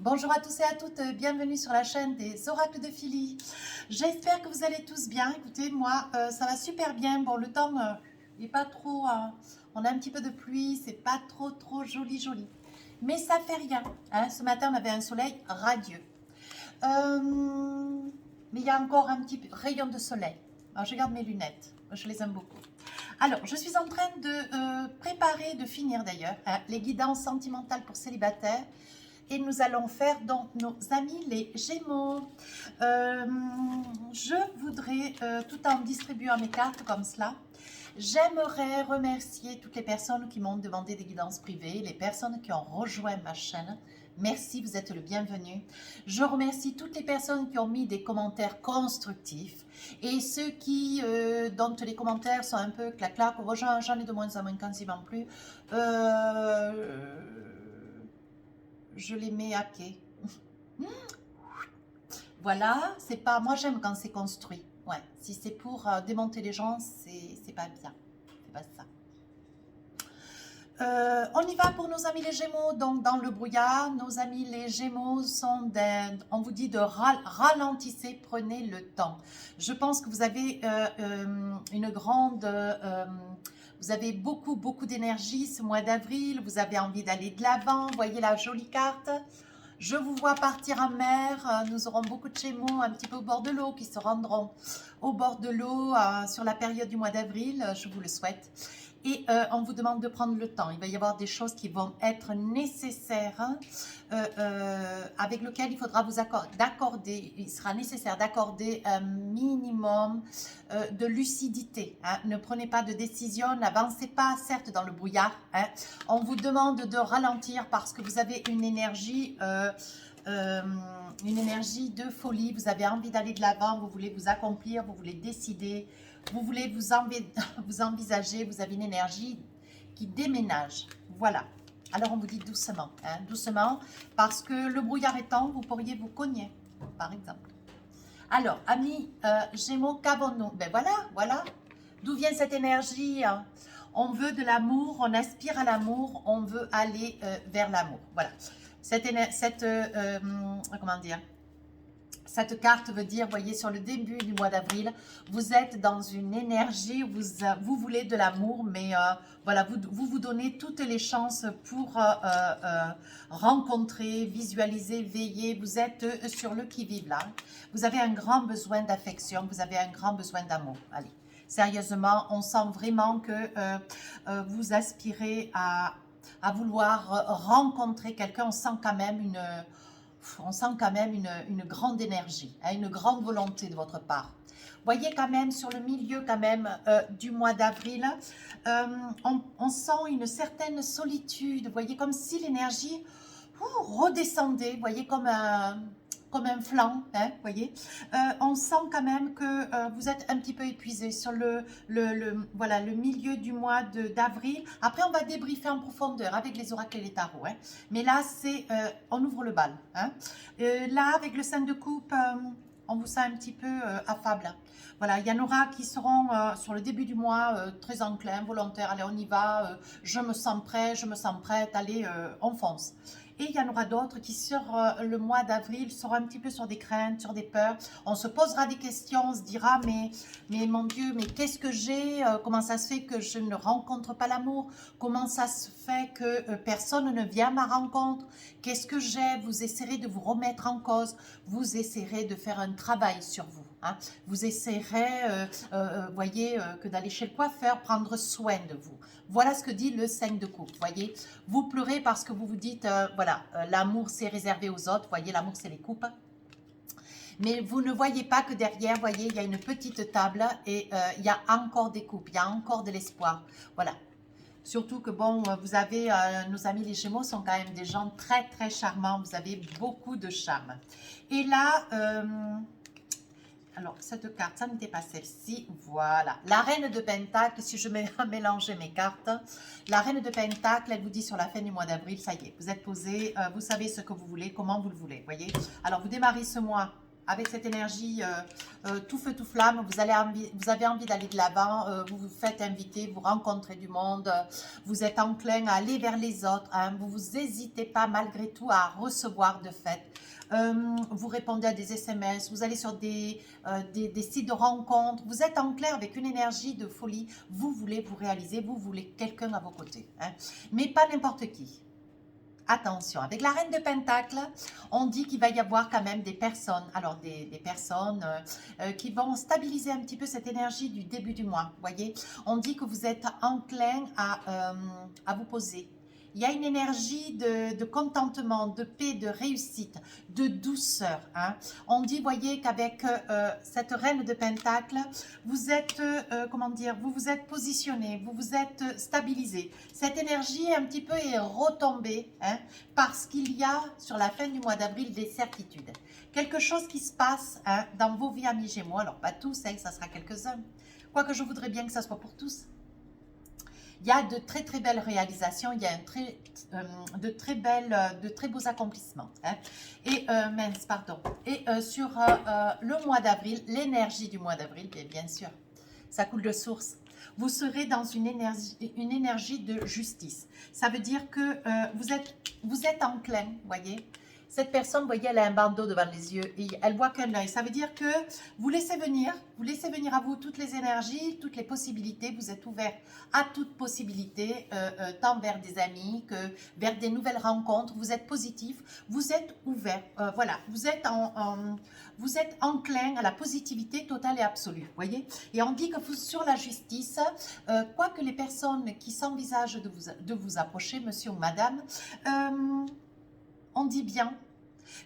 Bonjour à tous et à toutes, bienvenue sur la chaîne des oracles de Philly. J'espère que vous allez tous bien. Écoutez, moi, ça va super bien. Bon, le temps n'est pas trop... on a un petit peu de pluie, c'est pas trop joli. Mais ça fait rien. Hein. Ce matin, on avait un soleil radieux. Mais il y a encore un petit rayon de soleil. Alors, je garde mes lunettes. Je les aime beaucoup. Alors, je suis en train de préparer, de finir d'ailleurs, hein, les guidances sentimentales pour célibataires. Et nous allons faire donc nos amis les Gémeaux. Je voudrais, tout en distribuant mes cartes comme cela, j'aimerais remercier toutes les personnes qui m'ont demandé des guidances privées, les personnes qui ont rejoint ma chaîne. Merci, vous êtes le bienvenu. Je remercie toutes les personnes qui ont mis des commentaires constructifs et ceux qui, dont les commentaires sont un peu clac-clac, oh, j'en ai de moins en moins quasiment plus. Je les mets à quai. Voilà, c'est pas. Moi, j'aime quand c'est construit. Ouais, si c'est pour démonter les gens, c'est pas bien. C'est pas ça. On y va pour nos amis les Gémeaux, donc dans le brouillard. Nos amis les Gémeaux sont on vous dit de ralentissez, prenez le temps. Je pense que vous avez une grande... vous avez beaucoup d'énergie ce mois d'avril, vous avez envie d'aller de l'avant, voyez la jolie carte. Je vous vois partir en mer, nous aurons beaucoup de Gémeaux un petit peu au bord de l'eau qui se rendront au bord de l'eau sur la période du mois d'avril, je vous le souhaite. Et on vous demande de prendre le temps. Il va y avoir des choses qui vont être nécessaires, avec lesquelles il faudra vous d'accorder, il sera nécessaire d'accorder un minimum de lucidité. Hein. Ne prenez pas de décision, n'avancez pas, certes, dans le brouillard. Hein. On vous demande de ralentir parce que vous avez une énergie de folie. Vous avez envie d'aller de l'avant, vous voulez vous accomplir, vous voulez décider. Vous voulez vous envisager, vous avez une énergie qui déménage. Voilà. Alors, on vous dit doucement, hein, doucement, parce que le brouillard étant, vous pourriez vous cogner, par exemple. Alors, amis Gémeaux, qu'avons-nous? Ben voilà. D'où vient cette énergie? Hein? On veut de l'amour, on aspire à l'amour, on veut aller vers l'amour. Voilà. Comment dire? Cette carte veut dire, voyez, sur le début du mois d'avril, vous êtes dans une énergie, vous voulez de l'amour, mais voilà, vous donnez toutes les chances pour rencontrer, visualiser, veiller. Vous êtes sur le qui-vive là. Vous avez un grand besoin d'affection, vous avez un grand besoin d'amour. Allez, sérieusement, on sent vraiment que vous aspirez à vouloir rencontrer quelqu'un. On sent quand même une grande énergie, hein, une grande volonté de votre part. Voyez quand même sur le milieu quand même du mois d'avril, on sent une certaine solitude. Voyez comme si l'énergie redescendait. Voyez comme un flanc, hein, voyez. On sent quand même que vous êtes un petit peu épuisé sur voilà, le milieu du mois d'avril. Après, on va débriefer en profondeur avec les oracles et les tarots. Hein. Mais là, on ouvre le bal. Hein. Là, avec le 5 de coupe, on vous sent un petit peu affable. Voilà, il y en aura qui seront sur le début du mois très enclins, volontaires. Allez, on y va, je me sens prêt, je me sens prête, allez, on fonce. Et il y en aura d'autres qui, sur le mois d'avril, seront un petit peu sur des craintes, sur des peurs. On se posera des questions, on se dira, mais mon Dieu, mais qu'est-ce que j'ai? Comment ça se fait que je ne rencontre pas l'amour? Comment ça se fait que personne ne vient à ma rencontre? Qu'est-ce que j'ai? Vous essaierez de vous remettre en cause. Vous essaierez de faire un travail sur vous. Hein. Vous essaierez, voyez, que d'aller chez le coiffeur, prendre soin de vous. Voilà ce que dit le 5 de coupe, voyez. Vous pleurez parce que vous vous dites, voilà, l'amour c'est réservé aux autres, voyez, l'amour c'est les coupes. Mais vous ne voyez pas que derrière, voyez, il y a une petite table et il y a encore des coupes, il y a encore de l'espoir. Voilà. Surtout que, bon, vous avez, nos amis les Gémeaux sont quand même des gens très charmants, vous avez beaucoup de charme. Et là... alors, cette carte, ça n'était pas celle-ci. Voilà. La reine de Pentacle, si je mets mélanger mes cartes, la reine de Pentacle, elle vous dit sur la fin du mois d'avril, ça y est, vous êtes posé, vous savez ce que vous voulez, comment vous le voulez, voyez. Alors, vous démarrez ce mois avec cette énergie tout feu, tout flamme, vous avez envie d'aller de l'avant, vous vous faites inviter, vous rencontrez du monde, vous êtes enclin à aller vers les autres, hein, vous n'hésitez pas malgré tout à recevoir de fait. Vous répondez à des SMS, vous allez sur des sites de rencontres, vous êtes en clair avec une énergie de folie, vous voulez vous réaliser, vous voulez quelqu'un à vos côtés, hein, mais pas n'importe qui. Attention, avec la reine de Pentacle, on dit qu'il va y avoir quand même des personnes, alors des personnes qui vont stabiliser un petit peu cette énergie du début du mois, voyez. On dit que vous êtes enclin à vous poser. Il y a une énergie de contentement, de paix, de réussite, de douceur, hein. On dit, voyez, qu'avec cette reine de Pentacle, vous êtes, comment dire, vous vous êtes positionné, vous vous êtes stabilisé. Cette énergie un petit peu est retombée, hein, parce qu'il y a sur la fin du mois d'avril des certitudes. Quelque chose qui se passe, hein, dans vos vies amis Gémeaux, alors pas tous, hein, ça sera quelques-uns, quoique je voudrais bien que ça soit pour tous. Il y a de très très belles réalisations, il y a de très beaux accomplissements, hein. Et mince, pardon. Et sur le mois d'avril, l'énergie du mois d'avril, bien sûr, ça coule de source. Vous serez dans une énergie de justice. Ça veut dire que vous êtes enclin, voyez. Cette personne, vous voyez, elle a un bandeau devant les yeux et elle voit qu'un œil. Ça veut dire que vous laissez venir à vous toutes les énergies, toutes les possibilités. Vous êtes ouvert à toute possibilité, tant vers des amis que vers des nouvelles rencontres. Vous êtes positif, vous êtes ouvert. Voilà, vous êtes enclin à la positivité totale et absolue, voyez. Et on dit que sur la justice, quoique les personnes qui s'envisagent de vous approcher, monsieur ou madame, on dit bien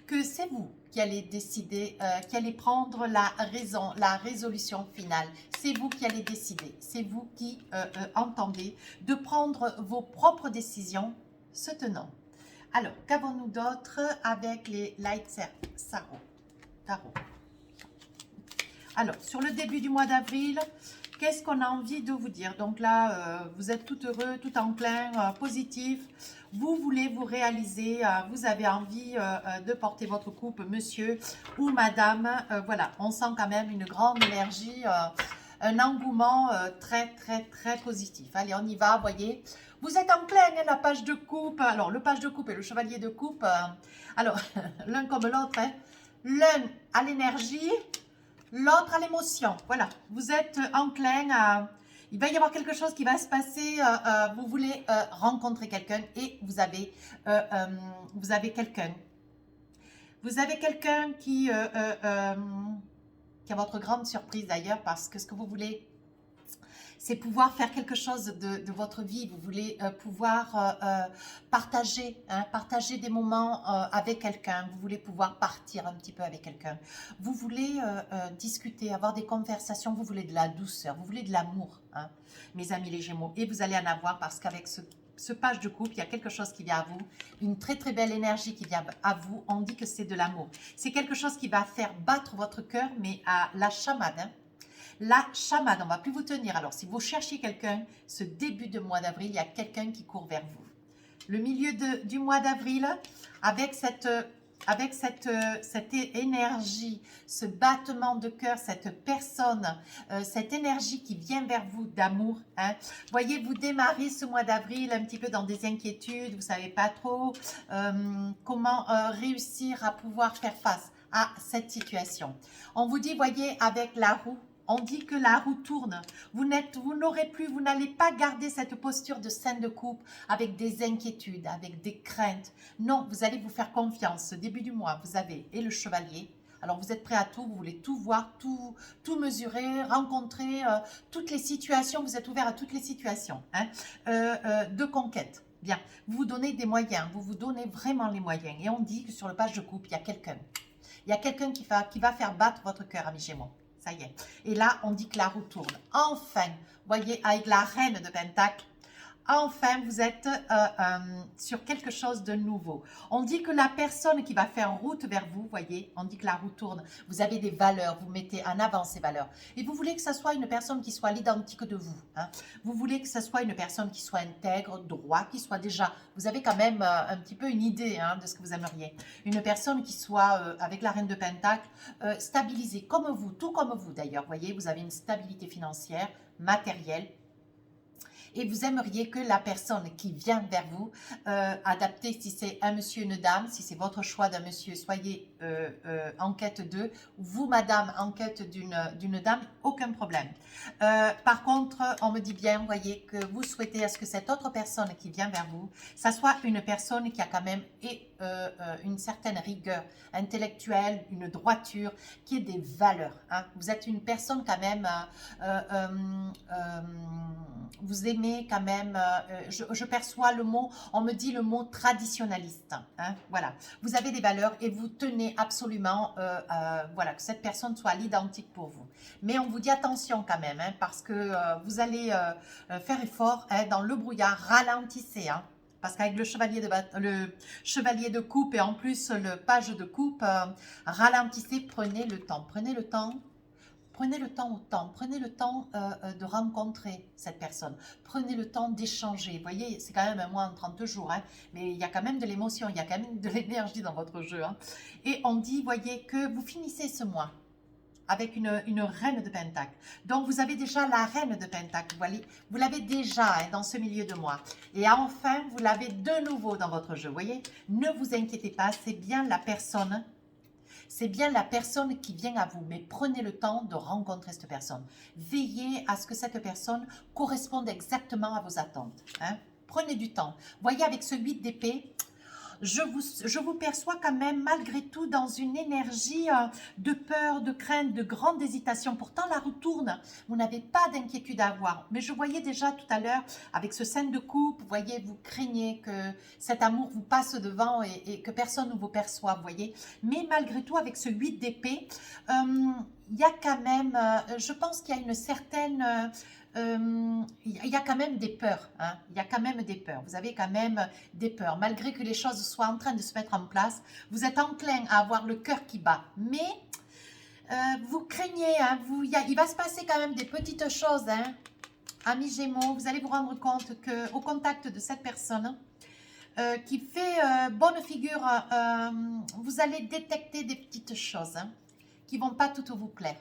que c'est vous qui allez décider, qui allez prendre la résolution finale. C'est vous qui allez décider. C'est vous qui entendez de prendre vos propres décisions se tenant. Alors, qu'avons-nous d'autre avec les Light Tarot? Alors, sur le début du mois d'avril, qu'est-ce qu'on a envie de vous dire? Donc là, vous êtes tout heureux, tout enclin, positif. Vous voulez vous réaliser, vous avez envie de porter votre coupe, monsieur ou madame. Voilà, on sent quand même une grande énergie, un engouement très, très, très positif. Allez, on y va, voyez. Vous êtes enclin, hein, la page de coupe. Alors, le page de coupe et le chevalier de coupe, alors, l'un comme l'autre, hein. L'un à l'énergie, l'autre à l'émotion. Voilà, vous êtes enclin à... Il va y avoir quelque chose qui va se passer, vous voulez rencontrer quelqu'un et vous avez quelqu'un. Vous avez quelqu'un qui a votre grande surprise d'ailleurs, parce que ce que vous voulez, c'est pouvoir faire quelque chose de votre vie. Vous voulez pouvoir partager des moments avec quelqu'un. Vous voulez pouvoir partir un petit peu avec quelqu'un. Vous voulez discuter, avoir des conversations. Vous voulez de la douceur, vous voulez de l'amour, hein, mes amis les Gémeaux. Et vous allez en avoir parce qu'avec ce page de coupe, il y a quelque chose qui vient à vous, une très très belle énergie qui vient à vous. On dit que c'est de l'amour. C'est quelque chose qui va faire battre votre cœur, mais à la chamade, hein. La chamade, on ne va plus vous tenir. Alors, si vous cherchez quelqu'un, ce début de mois d'avril, il y a quelqu'un qui court vers vous. Le milieu du mois d'avril, avec cette énergie, ce battement de cœur, cette personne, cette énergie qui vient vers vous d'amour, hein. Voyez, vous démarrez ce mois d'avril un petit peu dans des inquiétudes, vous ne savez pas trop comment réussir à pouvoir faire face à cette situation. On vous dit, voyez, avec la roue, on dit que la roue tourne. Vous n'allez pas garder cette posture de scène de coupe avec des inquiétudes, avec des craintes. Non, vous allez vous faire confiance. Ce début du mois, vous avez et le chevalier. Alors, vous êtes prêt à tout, vous voulez tout voir, tout mesurer, rencontrer toutes les situations. Vous êtes ouvert à toutes les situations, hein, de conquête. Bien, vous vous donnez des moyens, vous vous donnez vraiment les moyens. Et on dit que sur le page de coupe, il y a quelqu'un. Il y a quelqu'un qui va faire battre votre cœur, amis Gémeaux. Ça y est. Et là, on dit que la roue tourne. Enfin, voyez, avec la reine de Pentacle, Enfin, vous êtes sur quelque chose de nouveau. On dit que la personne qui va faire route vers vous, voyez, on dit que la roue tourne. Vous avez des valeurs, vous mettez en avant ces valeurs. Et vous voulez que ce soit une personne qui soit l'identique de vous. Hein. Vous voulez que ce soit une personne qui soit intègre, droit, qui soit déjà... Vous avez quand même un petit peu une idée hein, de ce que vous aimeriez. Une personne qui soit, avec la reine de Pentacle, stabilisée comme vous, tout comme vous d'ailleurs. Voyez, vous avez une stabilité financière, matérielle, et vous aimeriez que la personne qui vient vers vous, adaptée, si c'est un monsieur, une dame, si c'est votre choix d'un monsieur, soyez en quête d'eux, vous madame en quête d'une dame, aucun problème. Par contre, on me dit bien, voyez, que vous souhaitez à ce que cette autre personne qui vient vers vous, ça soit une personne qui a quand même une certaine rigueur intellectuelle, une droiture, qui ait des valeurs. Hein. Vous êtes une personne quand même, vous aimez quand même, je perçois le mot, on me dit le mot traditionnaliste. Hein, voilà, vous avez des valeurs et vous tenez absolument voilà, que cette personne soit l'identique pour vous. Mais on vous dit attention quand même, hein, parce que vous allez faire effort hein, dans le brouillard, ralentissez. Hein, parce qu'avec le chevalier de coupe et en plus le page de coupe, ralentissez, prenez le temps. Prenez le temps. Prenez le temps au temps, prenez le temps de rencontrer cette personne, prenez le temps d'échanger. Vous voyez, c'est quand même un mois en 30 jours, hein, mais il y a quand même de l'émotion, il y a quand même de l'énergie dans votre jeu. Hein. Et on dit, voyez, que vous finissez ce mois avec une reine de Pentacle. Donc, vous avez déjà la reine de Pentacle, vous l'avez déjà hein, dans ce milieu de mois. Et enfin, vous l'avez de nouveau dans votre jeu, vous voyez. Ne vous inquiétez pas, c'est bien la personne. C'est bien la personne qui vient à vous, mais prenez le temps de rencontrer cette personne. Veillez à ce que cette personne corresponde exactement à vos attentes. Hein. Prenez du temps. Voyez, avec ce 8 d'épée, je vous perçois quand même malgré tout dans une énergie de peur, de crainte, de grande hésitation. Pourtant, la roue tourne. Vous n'avez pas d'inquiétude à avoir. Mais je voyais déjà tout à l'heure, avec ce scène de coupe, vous voyez, vous craignez que cet amour vous passe devant et que personne ne vous perçoive, vous voyez. Mais malgré tout, avec ce 8 d'épée, il y a quand même, je pense qu'il y a une certaine... il y a quand même des peurs, hein. Il y a quand même des peurs, vous avez quand même des peurs, malgré que les choses soient en train de se mettre en place, vous êtes enclin à avoir le cœur qui bat, mais vous craignez, hein, il va se passer quand même des petites choses, hein. Amis Gémeaux, vous allez vous rendre compte qu'au contact de cette personne qui fait bonne figure, vous allez détecter des petites choses hein, qui ne vont pas toutes vous plaire.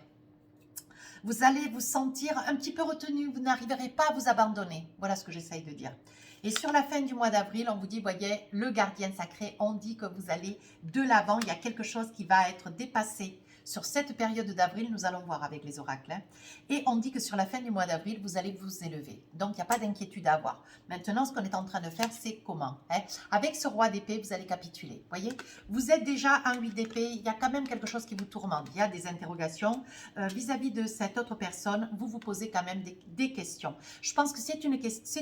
Vous allez vous sentir un petit peu retenu, vous n'arriverez pas à vous abandonner. Voilà ce que j'essaye de dire. Et sur la fin du mois d'avril, on vous dit, voyez, le gardien sacré, on dit que vous allez de l'avant, il y a quelque chose qui va être dépassé. Sur cette période d'avril, nous allons voir avec les oracles. Hein. Et on dit que sur la fin du mois d'avril, vous allez vous élever. Donc, il n'y a pas d'inquiétude à avoir. Maintenant, ce qu'on est en train de faire, c'est comment hein. Avec ce roi d'épée, vous allez capituler. Voyez, vous êtes déjà un 8 d'épée. Il y a quand même quelque chose qui vous tourmente. Il y a des interrogations vis-à-vis de cette autre personne. Vous vous posez quand même des questions. Je pense que c'est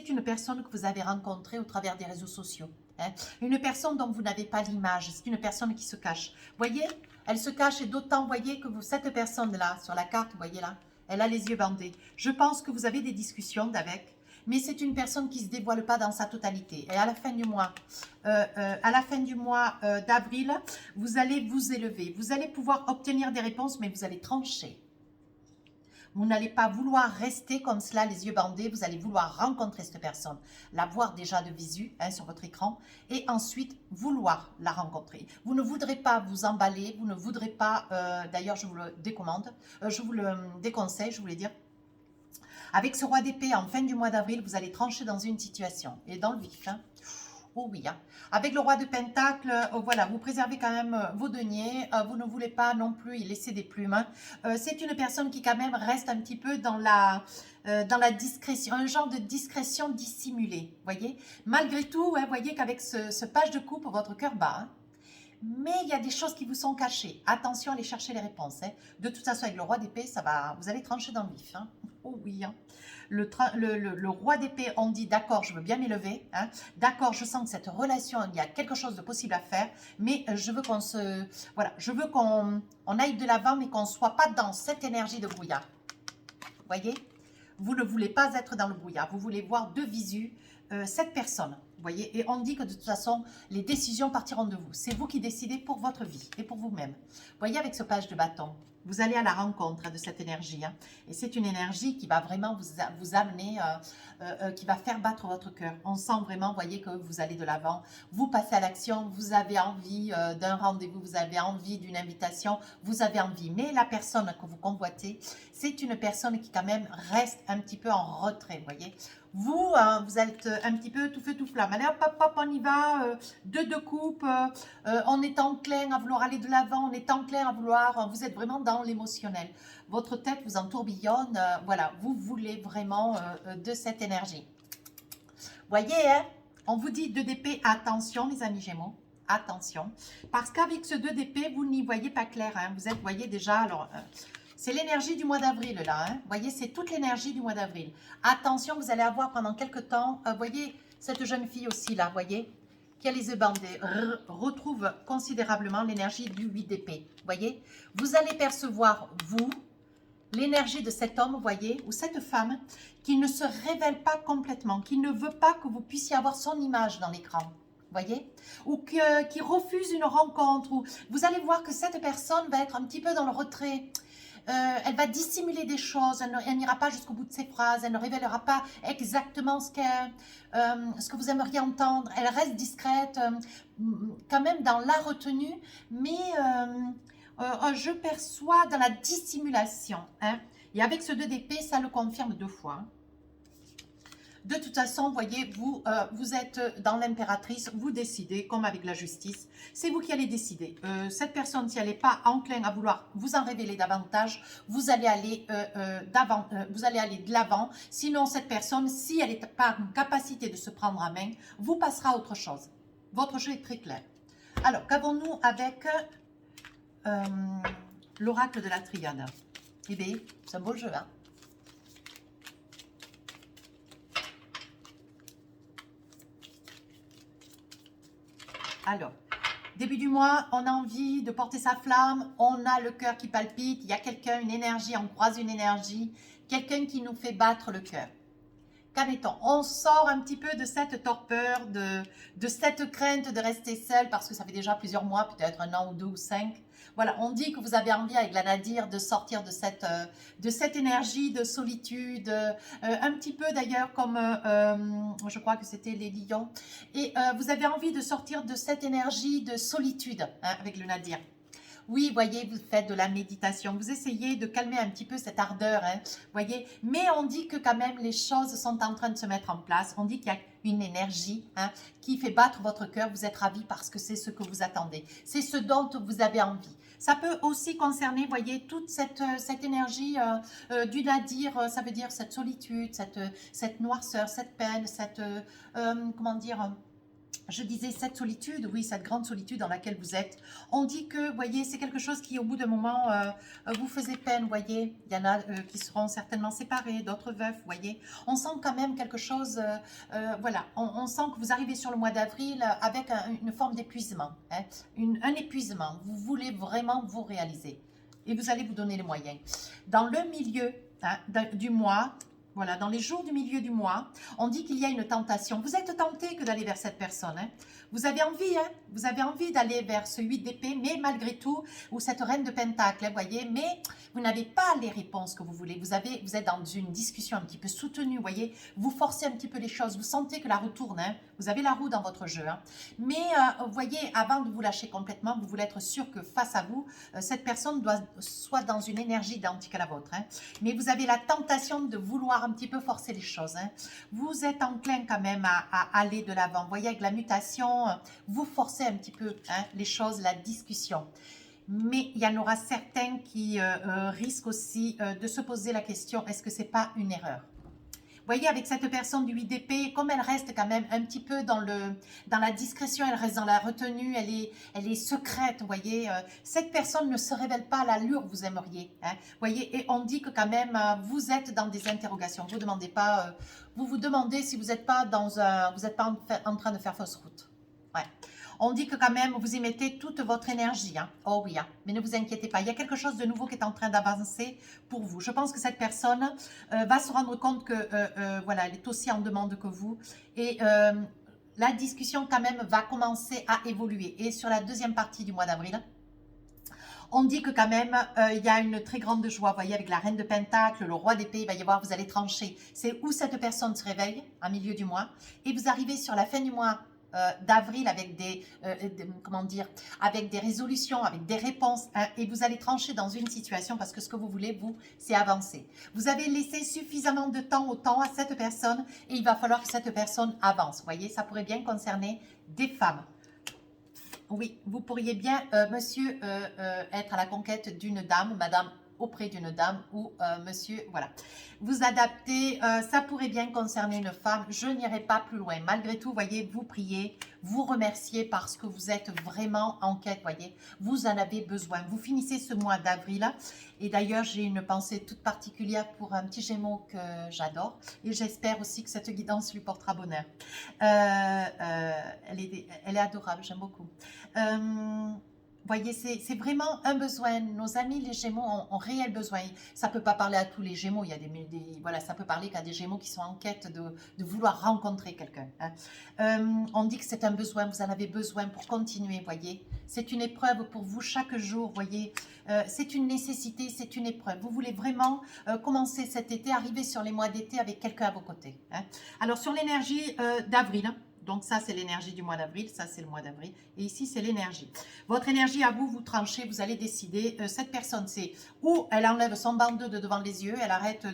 une personne que vous avez rencontrée au travers des réseaux sociaux. Hein. Une personne dont vous n'avez pas l'image. C'est une personne qui se cache. Voyez, elle se cache et d'autant, voyez, que cette personne-là, sur la carte, vous voyez là, elle a les yeux bandés. Je pense que vous avez des discussions avec, mais c'est une personne qui ne se dévoile pas dans sa totalité. Et à la fin du mois, d'avril, vous allez vous élever. Vous allez pouvoir obtenir des réponses, mais vous allez trancher. Vous n'allez pas vouloir rester comme cela, les yeux bandés. Vous allez vouloir rencontrer cette personne, la voir déjà de visu hein, sur votre écran et ensuite vouloir la rencontrer. Vous ne voudrez pas vous emballer, vous ne voudrez pas, d'ailleurs je vous le décommande, je vous le déconseille, je voulais dire. Avec ce roi d'épée, en fin du mois d'avril, vous allez trancher dans une situation et dans le vif. Hein. Oh oui, hein. Avec le roi de Pentacle, voilà, vous préservez quand même vos deniers, vous ne voulez pas non plus y laisser des plumes. Hein. C'est une personne qui quand même reste un petit peu dans la discrétion, un genre de discrétion dissimulée, voyez. Malgré tout, hein, voyez qu'avec ce page de coupe, votre cœur bat. Hein. Mais il y a des choses qui vous sont cachées. Attention à aller chercher les réponses. Hein. De toute façon, avec le roi d'épée, vous allez trancher dans le vif. Hein. Oh oui, hein. Le roi d'épée, on dit d'accord, je veux bien m'élever. Hein. D'accord, je sens que cette relation, il y a quelque chose de possible à faire. Mais je veux je veux qu'on aille de l'avant, mais qu'on ne soit pas dans cette énergie de brouillard. Voyez ? Vous ne voulez pas être dans le brouillard. Vous voulez voir de visu cette personne. Vous voyez, et on dit que de toute façon, les décisions partiront de vous. C'est vous qui décidez pour votre vie et pour vous-même. Vous voyez, avec ce page de bâton, vous allez à la rencontre de cette énergie. Hein, et c'est une énergie qui va vraiment vous amener, qui va faire battre votre cœur. On sent vraiment, vous voyez, que vous allez de l'avant. Vous passez à l'action, vous avez envie d'un rendez-vous, vous avez envie d'une invitation, vous avez envie. Mais la personne que vous convoitez, c'est une personne qui quand même reste un petit peu en retrait, vous voyez. Vous, vous êtes un petit peu tout feu tout flamme. Allez hop, hop, hop, on y va, deux coupes, on est enclin à vouloir aller de l'avant, on est enclin à vouloir, vous êtes vraiment dans l'émotionnel. Votre tête vous en tourbillonne, voilà, vous voulez vraiment de cette énergie. Voyez, hein, on vous dit 2 d'épée, attention les amis Gémeaux, attention. Parce qu'avec ce 2 d'épée, vous n'y voyez pas clair, hein, vous êtes, voyez déjà, alors... c'est l'énergie du mois d'avril là, hein. Vous voyez, c'est toute l'énergie du mois d'avril. Attention, vous allez avoir pendant quelques temps, vous voyez, cette jeune fille aussi là, vous voyez, qui a les yeux bandés, retrouve considérablement l'énergie du 8 d'épée. Vous voyez, vous allez percevoir, vous, l'énergie de cet homme, vous voyez, ou cette femme, qui ne se révèle pas complètement, qui ne veut pas que vous puissiez avoir son image dans l'écran. Vous voyez, ou qui refuse une rencontre, ou vous allez voir que cette personne va être un petit peu dans le retrait. Elle va dissimuler des choses, elle n'ira pas jusqu'au bout de ses phrases, elle ne révélera pas exactement ce que vous aimeriez entendre, elle reste discrète, quand même dans la retenue, mais je perçois dans la dissimulation. Hein. Et avec ce 2 d'épée, ça le confirme 2 fois. Hein. De toute façon, voyez, vous êtes dans l'impératrice, vous décidez, comme avec la justice, c'est vous qui allez décider. Cette personne, si elle n'est pas enclin à vouloir vous en révéler davantage, vous allez aller, de l'avant. Sinon, cette personne, si elle n'est pas en capacité de se prendre en main, vous passera à autre chose. Votre jeu est très clair. Alors, qu'avons-nous avec l'oracle de la triade? Eh bien, c'est un beau jeu, hein. Alors, début du mois, on a envie de porter sa flamme, on a le cœur qui palpite, il y a quelqu'un, une énergie, on croise une énergie, quelqu'un qui nous fait battre le cœur. Qu'en on sort un petit peu de cette torpeur, de cette crainte de rester seul, parce que ça fait déjà plusieurs mois, peut-être 1 an ou 2 ou 5. Voilà, on dit que vous avez envie avec la Nadir de sortir de cette énergie de solitude, un petit peu d'ailleurs comme, je crois que c'était les lions, et vous avez envie de sortir de cette énergie de solitude hein, avec le Nadir. Oui, voyez, vous faites de la méditation, vous essayez de calmer un petit peu cette ardeur, hein, voyez, mais on dit que quand même les choses sont en train de se mettre en place, on dit qu'il y a une énergie hein, qui fait battre votre cœur, vous êtes ravi parce que c'est ce que vous attendez, c'est ce dont vous avez envie. Ça peut aussi concerner, voyez, toute cette énergie du nadir, ça veut dire cette solitude, cette noirceur, cette peine, cette, comment dire... Je disais cette solitude, oui, cette grande solitude dans laquelle vous êtes. On dit que, vous voyez, c'est quelque chose qui, au bout d'un moment, vous faisait peine, vous voyez. Il y en a qui seront certainement séparés, d'autres veufs, vous voyez. On sent quand même quelque chose, voilà, on sent que vous arrivez sur le mois d'avril avec une forme d'épuisement, hein, un épuisement. Vous voulez vraiment vous réaliser et vous allez vous donner les moyens. Dans le milieu hein, du mois, voilà, dans les jours du milieu du mois, on dit qu'il y a une tentation. Vous êtes tenté que d'aller vers cette personne. Hein. Vous avez envie d'aller vers ce 8 d'épée, mais malgré tout, ou cette reine de pentacle, vous voyez, mais vous n'avez pas les réponses que vous voulez. Vous êtes dans une discussion un petit peu soutenue, vous voyez, vous forcez un petit peu les choses, vous sentez que la roue tourne, hein. Vous avez la roue dans votre jeu. Hein. Mais vous voyez, avant de vous lâcher complètement, vous voulez être sûr que face à vous, cette personne soit dans une énergie identique à la vôtre. Hein. Mais vous avez la tentation de vouloir un petit peu forcer les choses. Hein. Vous êtes enclin quand même à aller de l'avant. Vous voyez, avec la mutation, vous forcez un petit peu hein, les choses, la discussion. Mais il y en aura certains qui risquent aussi de se poser la question, est-ce que ce n'est pas une erreur? Vous voyez, avec cette personne du 8 d'épée, comme elle reste quand même un petit peu dans la discrétion, elle reste dans la retenue, elle est secrète, vous voyez. Cette personne ne se révèle pas à l'allure que vous aimeriez. Hein, vous voyez, et on dit que quand même, vous êtes dans des interrogations. Vous demandez pas, vous vous demandez si vous n'êtes pas, vous êtes pas en train de faire fausse route. Ouais. On dit que quand même, vous y mettez toute votre énergie. Hein. Oh oui, hein. Mais ne vous inquiétez pas. Il y a quelque chose de nouveau qui est en train d'avancer pour vous. Je pense que cette personne va se rendre compte que, voilà, elle est aussi en demande que vous. Et la discussion quand même va commencer à évoluer. Et sur la deuxième partie du mois d'avril, on dit que quand même, il y a une très grande joie, vous voyez, avec la reine de Pentacle, le roi d'épée, il va y avoir, vous allez trancher. C'est où cette personne se réveille, en milieu du mois, et vous arrivez sur la fin du mois d'avril avec comment dire, avec des résolutions, avec des réponses, hein, et vous allez trancher dans une situation parce que ce que vous voulez, vous, c'est avancer. Vous avez laissé suffisamment de temps au temps à cette personne et il va falloir que cette personne avance. Vous voyez, ça pourrait bien concerner des femmes. Oui, vous pourriez bien, monsieur, être à la conquête d'une dame, madame auprès d'une dame ou monsieur, voilà. Vous adaptez, ça pourrait bien concerner une femme, je n'irai pas plus loin. Malgré tout, voyez, vous priez, vous remerciez parce que vous êtes vraiment en quête, voyez. Vous en avez besoin. Vous finissez ce mois d'avril et d'ailleurs, j'ai une pensée toute particulière pour un petit Gémeaux que j'adore et j'espère aussi que cette guidance lui portera bonheur. Elle est adorable, j'aime beaucoup. Voyez, c'est vraiment un besoin. Nos amis les Gémeaux ont réel besoin. Ça ne peut pas parler à tous les Gémeaux. Il y a voilà, ça peut parler qu'à des Gémeaux qui sont en quête de vouloir rencontrer quelqu'un. Hein. On dit que c'est un besoin. Vous en avez besoin pour continuer. Voyez, c'est une épreuve pour vous chaque jour. Voyez, c'est une nécessité, c'est une épreuve. Vous voulez vraiment commencer cet été, arriver sur les mois d'été avec quelqu'un à vos côtés. Hein. Alors sur l'énergie d'avril. Hein, donc ça, c'est l'énergie du mois d'avril, ça, c'est le mois d'avril. Et ici, c'est l'énergie. Votre énergie à vous, vous tranchez, vous allez décider. Cette personne, c'est où elle enlève son bandeau de devant les yeux, elle arrête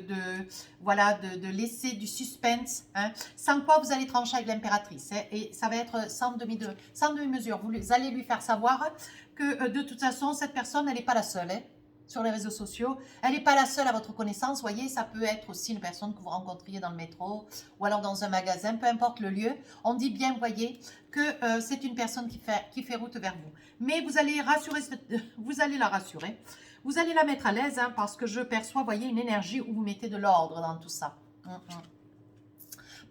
voilà, de laisser du suspense. Hein, sans quoi vous allez trancher avec l'impératrice. Hein, et ça va être sans demi-mesure. Vous allez lui faire savoir que de toute façon, cette personne, elle n'est pas la seule. Hein, sur les réseaux sociaux. Elle n'est pas la seule à votre connaissance, voyez, ça peut être aussi une personne que vous rencontriez dans le métro ou alors dans un magasin, peu importe le lieu. On dit bien, voyez, que c'est une personne qui fait route vers vous. Mais vous allez vous allez la rassurer, vous allez la mettre à l'aise hein, parce que je perçois, voyez, une énergie où vous mettez de l'ordre dans tout ça.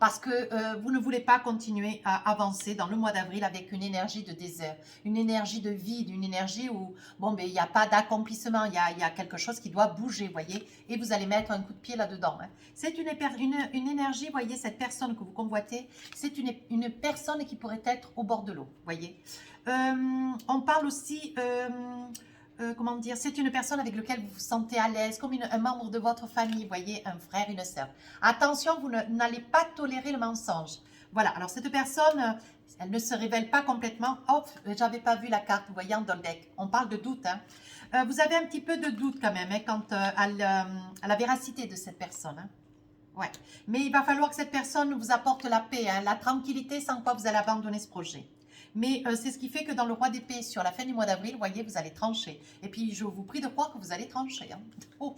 Parce que vous ne voulez pas continuer à avancer dans le mois d'avril avec une énergie de désert, une énergie de vide, une énergie où bon, ben, il n'y a pas d'accomplissement, il y a quelque chose qui doit bouger, voyez, et vous allez mettre un coup de pied là-dedans. Hein. C'est une énergie, voyez, cette personne que vous convoitez, c'est une personne qui pourrait être au bord de l'eau, voyez. On parle aussi... comment dire, c'est une personne avec laquelle vous vous sentez à l'aise, comme un membre de votre famille, voyez, un frère, une sœur. Attention, vous n'allez pas tolérer le mensonge. Voilà, alors cette personne, elle ne se révèle pas complètement. Oh, j'avais pas vu la carte, vous voyez, en Dolbeck. On parle de doute. Hein. Vous avez un petit peu de doute quand même hein, quant à la véracité de cette personne. Hein. Ouais. Mais il va falloir que cette personne vous apporte la paix, hein, la tranquillité, sans quoi vous allez abandonner ce projet. Mais c'est ce qui fait que dans le roi d'épée, sur la fin du mois d'avril, vous voyez, vous allez trancher. Et puis, je vous prie de croire que vous allez trancher. Hein. Oh,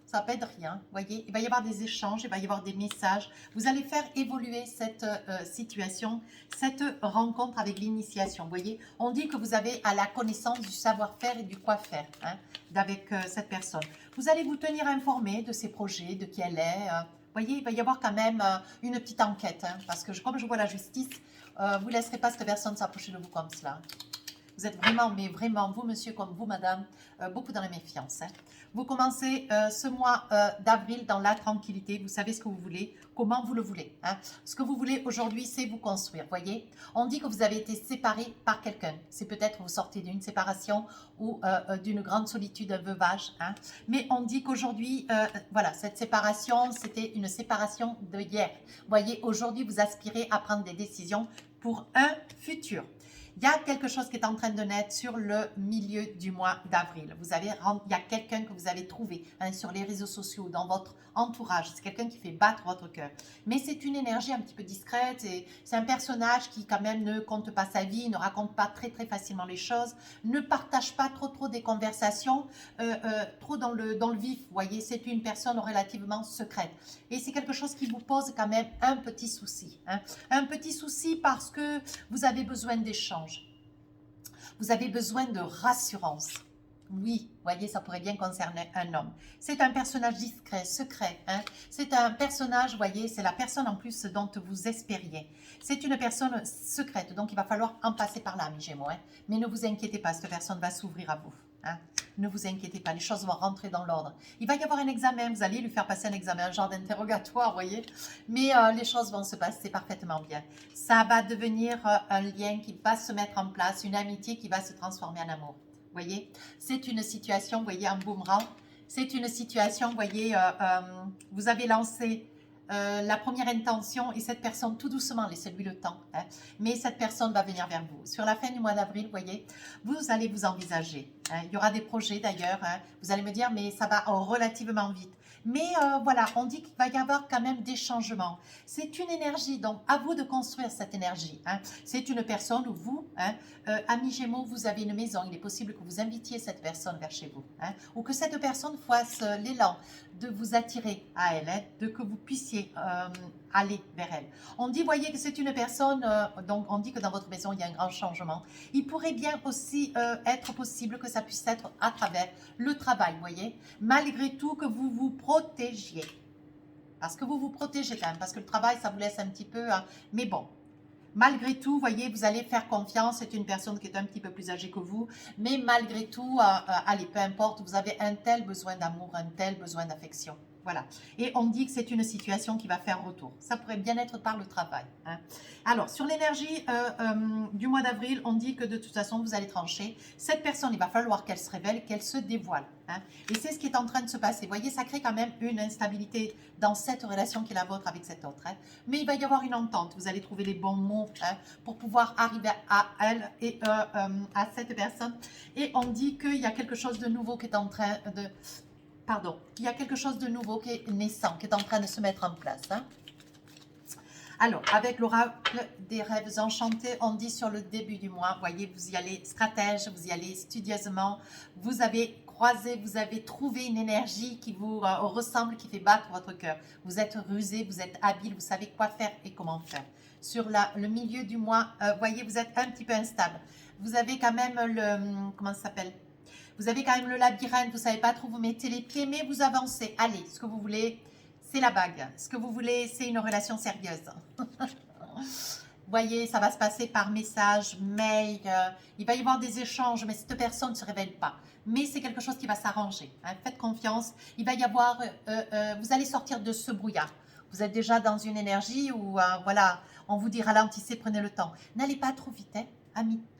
ça ne pète rien. Vous voyez, il va y avoir des échanges, il va y avoir des messages. Vous allez faire évoluer cette situation, cette rencontre avec l'initiation. Vous voyez, on dit que vous avez à la connaissance du savoir-faire et du quoi faire hein, avec cette personne. Vous allez vous tenir informé de ses projets, de qui elle est. Vous voyez, il va y avoir quand même une petite enquête. Hein, parce que comme je vois la justice, vous ne laisserez pas cette personne s'approcher de vous comme cela. Vous êtes vraiment, mais vraiment, vous monsieur comme vous madame, beaucoup dans la méfiance. Hein. Vous commencez ce mois d'avril dans la tranquillité. Vous savez ce que vous voulez, comment vous le voulez. Hein. Ce que vous voulez aujourd'hui, c'est vous construire. Voyez, on dit que vous avez été séparé par quelqu'un. C'est peut-être vous sortez d'une séparation ou d'une grande solitude, un veuvage. Hein. Mais on dit qu'aujourd'hui, voilà, cette séparation, c'était une séparation de hier. Voyez, aujourd'hui, vous aspirez à prendre des décisions pour un futur. Il y a quelque chose qui est en train de naître sur le milieu du mois d'avril. Il y a quelqu'un que vous avez trouvé hein, sur les réseaux sociaux, dans votre entourage. C'est quelqu'un qui fait battre votre cœur. Mais c'est une énergie un petit peu discrète. C'est un personnage qui quand même ne compte pas sa vie, ne raconte pas très facilement les choses, ne partage pas trop des conversations, trop dans le vif. Vous voyez, c'est une personne relativement secrète. Et c'est quelque chose qui vous pose quand même un petit souci. Hein. Un petit souci parce que vous avez besoin d'échanges. Vous avez besoin de rassurance. Oui, voyez, ça pourrait bien concerner un homme. C'est un personnage discret, secret. Hein. C'est un personnage, voyez, c'est la personne en plus dont vous espériez. C'est une personne secrète, donc il va falloir en passer par là, mes Gémeaux. Hein. Mais ne vous inquiétez pas, cette personne va s'ouvrir à vous. Hein. Ne vous inquiétez pas, les choses vont rentrer dans l'ordre. Il va y avoir un examen, vous allez lui faire passer un examen, un genre d'interrogatoire, voyez. Mais les choses vont se passer parfaitement bien. Ça va devenir un lien qui va se mettre en place, une amitié qui va se transformer en amour. Voyez, c'est une situation, voyez, en boomerang. C'est une situation, voyez, vous avez lancé la première intention et cette personne, tout doucement, laissez-lui le temps. Hein, mais cette personne va venir vers vous. Sur la fin du mois d'avril, voyez, vous allez vous envisager. Hein, il y aura des projets d'ailleurs. Hein, vous allez me dire, mais ça va relativement vite. Mais voilà, on dit qu'il va y avoir quand même des changements. C'est une énergie, donc à vous de construire cette énergie. Hein. C'est une personne où vous, hein, amis Gémeaux, vous avez une maison. Il est possible que vous invitiez cette personne vers chez vous. Hein, ou que cette personne fasse l'élan de vous attirer à elle, hein, de que vous puissiez aller vers elle. On dit, voyez, que c'est une personne, donc on dit que dans votre maison, il y a un grand changement. Il pourrait bien aussi être possible que ça puisse être à travers le travail, voyez, malgré tout que vous vous protégiez. Parce que vous vous protégez quand même, parce que le travail, ça vous laisse un petit peu, hein, mais bon. Malgré tout, voyez, vous allez faire confiance, c'est une personne qui est un petit peu plus âgée que vous, mais malgré tout, allez, peu importe, vous avez un tel besoin d'amour, un tel besoin d'affection. Voilà. Et on dit que c'est une situation qui va faire retour. Ça pourrait bien être par le travail. Hein. Alors, sur l'énergie du mois d'avril, on dit que de toute façon, vous allez trancher. Cette personne, il va falloir qu'elle se révèle, qu'elle se dévoile. Hein. Et c'est ce qui est en train de se passer. Vous voyez, ça crée quand même une instabilité dans cette relation qui est la vôtre avec cet autre. Hein. Mais il va y avoir une entente. Vous allez trouver les bons mots hein, pour pouvoir arriver à elle et à cette personne. Et on dit qu'il y a quelque chose de nouveau qui est en train de... Pardon, il y a quelque chose de nouveau qui est naissant, qui est en train de se mettre en place. Hein. Alors, avec l'oracle des rêves enchantés, on dit sur le début du mois, voyez, vous y allez stratège, vous y allez studieusement, vous avez croisé, vous avez trouvé une énergie qui vous ressemble, qui fait battre votre cœur. Vous êtes rusé, vous êtes habile, vous savez quoi faire et comment faire. Sur le milieu du mois, voyez, vous êtes un petit peu instable. Vous avez quand même le, comment ça s'appelle ? Vous avez quand même le labyrinthe, vous ne savez pas trop où vous mettez les pieds, mais vous avancez. Allez, ce que vous voulez, c'est la bague. Ce que vous voulez, c'est une relation sérieuse. Voyez, ça va se passer par message, mail. Il va y avoir des échanges, mais cette personne ne se révèle pas. Mais c'est quelque chose qui va s'arranger. Hein. Faites confiance. Il va y avoir, vous allez sortir de ce brouillard. Vous êtes déjà dans une énergie où, voilà, on vous dit ralentissez, prenez le temps. N'allez pas trop vite, hein.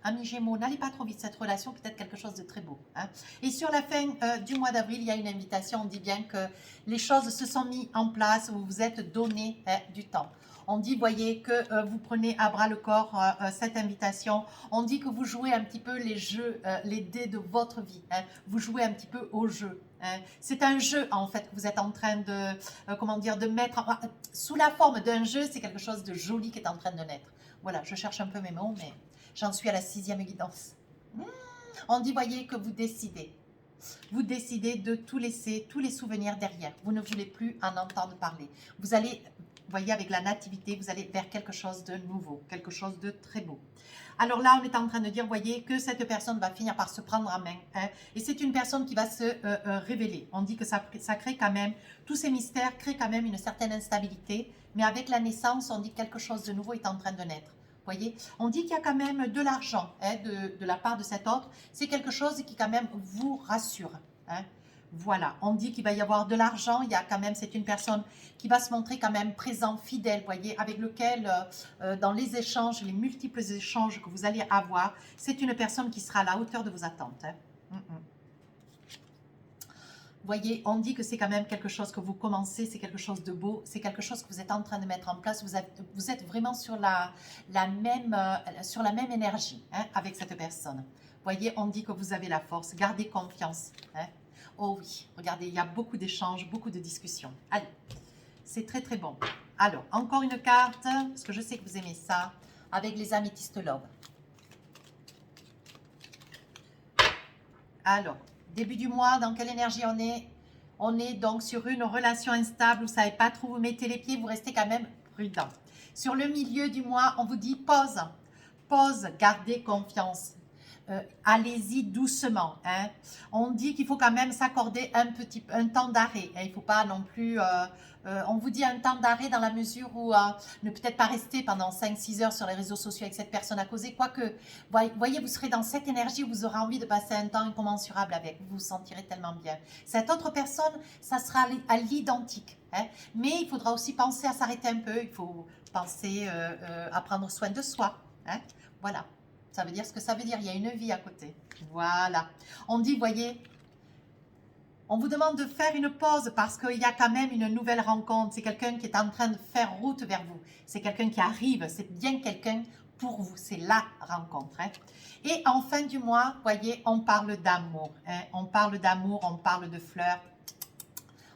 Amis Gémeaux, n'allez pas trop vite, cette relation peut être quelque chose de très beau. Hein. Et sur la fin du mois d'avril, il y a une invitation, on dit bien que les choses se sont mises en place, vous vous êtes donné du temps. On dit, voyez, que vous prenez à bras le corps cette invitation. On dit que vous jouez un petit peu les jeux, les dés de votre vie. Hein. Vous jouez un petit peu au jeu. Hein. C'est un jeu, en fait, que vous êtes en train de, comment dire, de mettre sous la forme d'un jeu. C'est quelque chose de joli qui est en train de naître. Voilà, je cherche un peu mes mots, mais j'en suis à la 6e guidance. On dit, voyez, que vous décidez. Vous décidez de tout laisser, tous les souvenirs derrière. Vous ne voulez plus en entendre parler. Vous allez, voyez, avec la nativité, vous allez vers quelque chose de nouveau, quelque chose de très beau. Alors là, on est en train de dire, voyez, que cette personne va finir par se prendre en main. Hein, et c'est une personne qui va se révéler. On dit que ça crée quand même, tous ces mystères créent quand même une certaine instabilité. Mais avec la naissance, on dit que quelque chose de nouveau est en train de naître. Voyez, on dit qu'il y a quand même de l'argent hein, de la part de cet autre. C'est quelque chose qui quand même vous rassure. Hein. Voilà, on dit qu'il va y avoir de l'argent. Il y a quand même, c'est une personne qui va se montrer quand même présent, fidèle, voyez, avec lequel, dans les échanges, les multiples échanges que vous allez avoir, c'est une personne qui sera à la hauteur de vos attentes. Hein. Voyez, on dit que c'est quand même quelque chose que vous commencez, c'est quelque chose de beau, c'est quelque chose que vous êtes en train de mettre en place. Vous êtes vraiment sur la même énergie hein, avec cette personne. Voyez, on dit que vous avez la force, gardez confiance. Hein. Oh oui, regardez, il y a beaucoup d'échanges, beaucoup de discussions. Allez, c'est très très bon. Alors, encore une carte, parce que je sais que vous aimez ça, avec les améthystes love. Alors, début du mois, dans quelle énergie on est? On est donc sur une relation instable, vous ne savez pas trop où vous mettez les pieds, vous restez quand même prudent. Sur le milieu du mois, on vous dit pause, pause, gardez confiance. allez-y doucement. Hein. On dit qu'il faut quand même s'accorder un temps d'arrêt. Hein. Il ne faut pas non plus... on vous dit un temps d'arrêt dans la mesure où ne peut-être pas rester pendant 5-6 heures sur les réseaux sociaux avec cette personne à causer. Quoique, voyez, vous serez dans cette énergie où vous aurez envie de passer un temps incommensurable avec. Vous vous sentirez tellement bien. Cette autre personne, ça sera à l'identique. Hein. Mais il faudra aussi penser à s'arrêter un peu. Il faut penser à prendre soin de soi. Hein. Voilà. Ça veut dire ce que ça veut dire. Il y a une vie à côté. Voilà. On dit, voyez... On vous demande de faire une pause parce qu'il y a quand même une nouvelle rencontre. C'est quelqu'un qui est en train de faire route vers vous. C'est quelqu'un qui arrive. C'est bien quelqu'un pour vous. C'est la rencontre. Hein. Et en fin du mois, voyez, on parle d'amour. Hein. On parle d'amour, on parle de fleurs.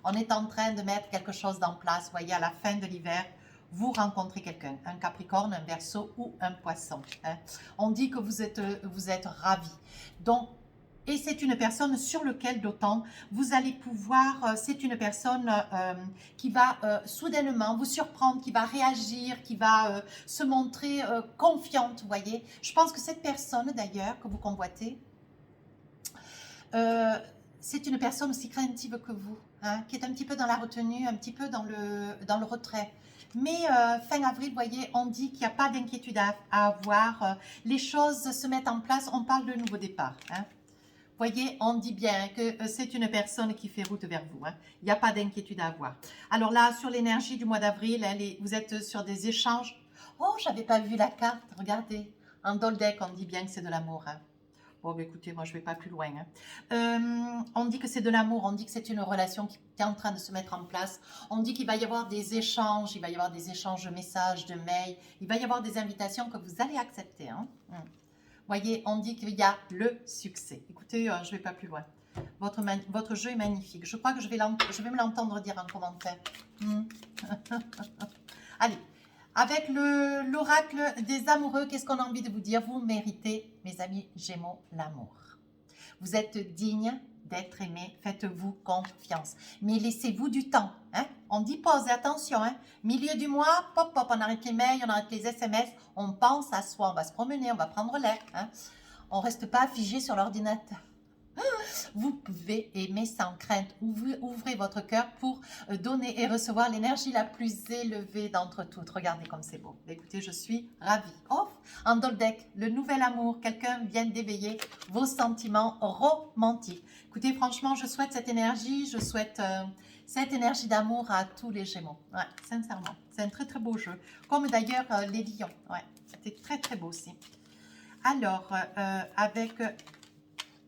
On est en train de mettre quelque chose en place. Voyez, à la fin de l'hiver, vous rencontrez quelqu'un. Un Capricorne, un Verseau ou un Poisson. Hein. On dit que vous êtes ravis. Donc, et c'est une personne sur laquelle d'autant vous allez pouvoir, c'est une personne qui va soudainement vous surprendre, qui va réagir, qui va se montrer confiante, vous voyez. Je pense que cette personne d'ailleurs que vous convoitez, c'est une personne aussi craintive que vous, hein, qui est un petit peu dans la retenue, un petit peu dans le retrait. Mais fin avril, vous voyez, on dit qu'il n'y a pas d'inquiétude à avoir. Les choses se mettent en place, on parle de nouveau départ, hein. Voyez, on dit bien que c'est une personne qui fait route vers vous. Hein. Il n'y a pas d'inquiétude à avoir. Alors là, sur l'énergie du mois d'avril, vous êtes sur des échanges. Oh, je n'avais pas vu la carte. Regardez. En Doldek, on dit bien que c'est de l'amour. Hein. Bon, bah, écoutez, moi, je ne vais pas plus loin. Hein. On dit que c'est de l'amour. On dit que c'est une relation qui est en train de se mettre en place. On dit qu'il va y avoir des échanges. Il va y avoir des échanges de messages, de mails. Il va y avoir des invitations que vous allez accepter. Hein. Voyez, on dit qu'il y a le succès. Écoutez, je ne vais pas plus loin. Votre jeu est magnifique. Je crois que je vais me l'entendre dire en commentaire. Allez, avec l'oracle des amoureux, qu'est-ce qu'on a envie de vous dire? Vous méritez, mes amis Gémeaux, l'amour. Vous êtes digne d'être aimé, faites-vous confiance. Mais laissez-vous du temps. Hein? On dit pause, attention. Hein? Milieu du mois, pop, pop, on arrête les mails, on arrête les SMS, on pense à soi, on va se promener, on va prendre l'air. Hein? On ne reste pas figé sur l'ordinateur. Vous pouvez aimer sans crainte. Ouvrez votre cœur pour donner et recevoir l'énergie la plus élevée d'entre toutes. Regardez comme c'est beau. Écoutez, je suis ravie. Oh, en Doldek, le nouvel amour. Quelqu'un vient d'éveiller vos sentiments romantiques. Écoutez, franchement, je souhaite cette énergie. Je souhaite cette énergie d'amour à tous les Gémeaux. Ouais, sincèrement. C'est un très, très beau jeu. Comme d'ailleurs les lions. Ouais, c'était très, très beau aussi. Alors,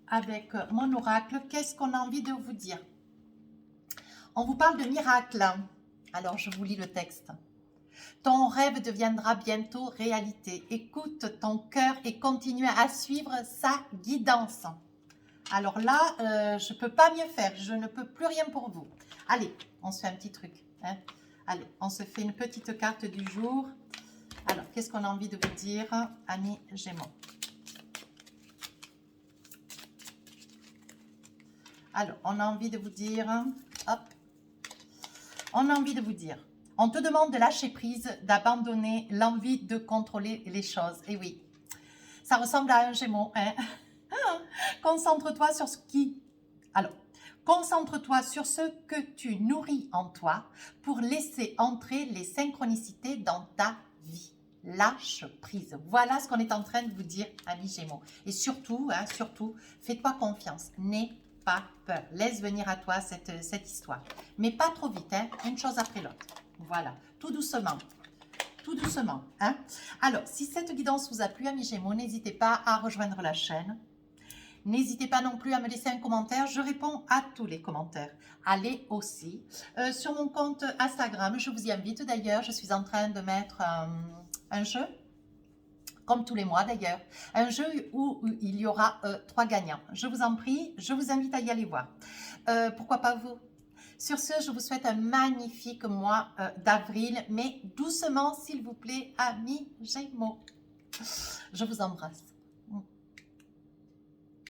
avec mon oracle, qu'est-ce qu'on a envie de vous dire? On vous parle de miracle. Alors, je vous lis le texte. Ton rêve deviendra bientôt réalité. Écoute ton cœur et continue à suivre sa guidance. Alors là, je ne peux pas mieux faire. Je ne peux plus rien pour vous. Allez, on se fait un petit truc. Hein? Allez, on se fait une petite carte du jour. Alors, qu'est-ce qu'on a envie de vous dire, amis Gémeaux? Alors, on a envie de vous dire, hop, on a envie de vous dire, on te demande de lâcher prise, d'abandonner l'envie de contrôler les choses. Et oui, ça ressemble à un Gémeaux. Hein? Concentre-toi sur ce qui... Alors, concentre-toi sur ce que tu nourris en toi pour laisser entrer les synchronicités dans ta vie. Lâche prise. Voilà ce qu'on est en train de vous dire, amis Gémeaux. Et surtout, hein, surtout, fais-toi confiance. N'aie pas peur. Laisse venir à toi cette histoire. Mais pas trop vite, hein, une chose après l'autre. Voilà, tout doucement. Tout doucement. Hein. Alors, si cette guidance vous a plu, amis Gémeaux, n'hésitez pas à rejoindre la chaîne. N'hésitez pas non plus à me laisser un commentaire. Je réponds à tous les commentaires. Allez aussi sur mon compte Instagram. Je vous y invite d'ailleurs. Je suis en train de mettre un jeu, comme tous les mois d'ailleurs, un jeu où il y aura 3 gagnants. Je vous en prie, je vous invite à y aller voir. Pourquoi pas vous? Sur ce, je vous souhaite un magnifique mois d'avril, mais doucement s'il vous plaît, amis Gémeaux. Je vous embrasse.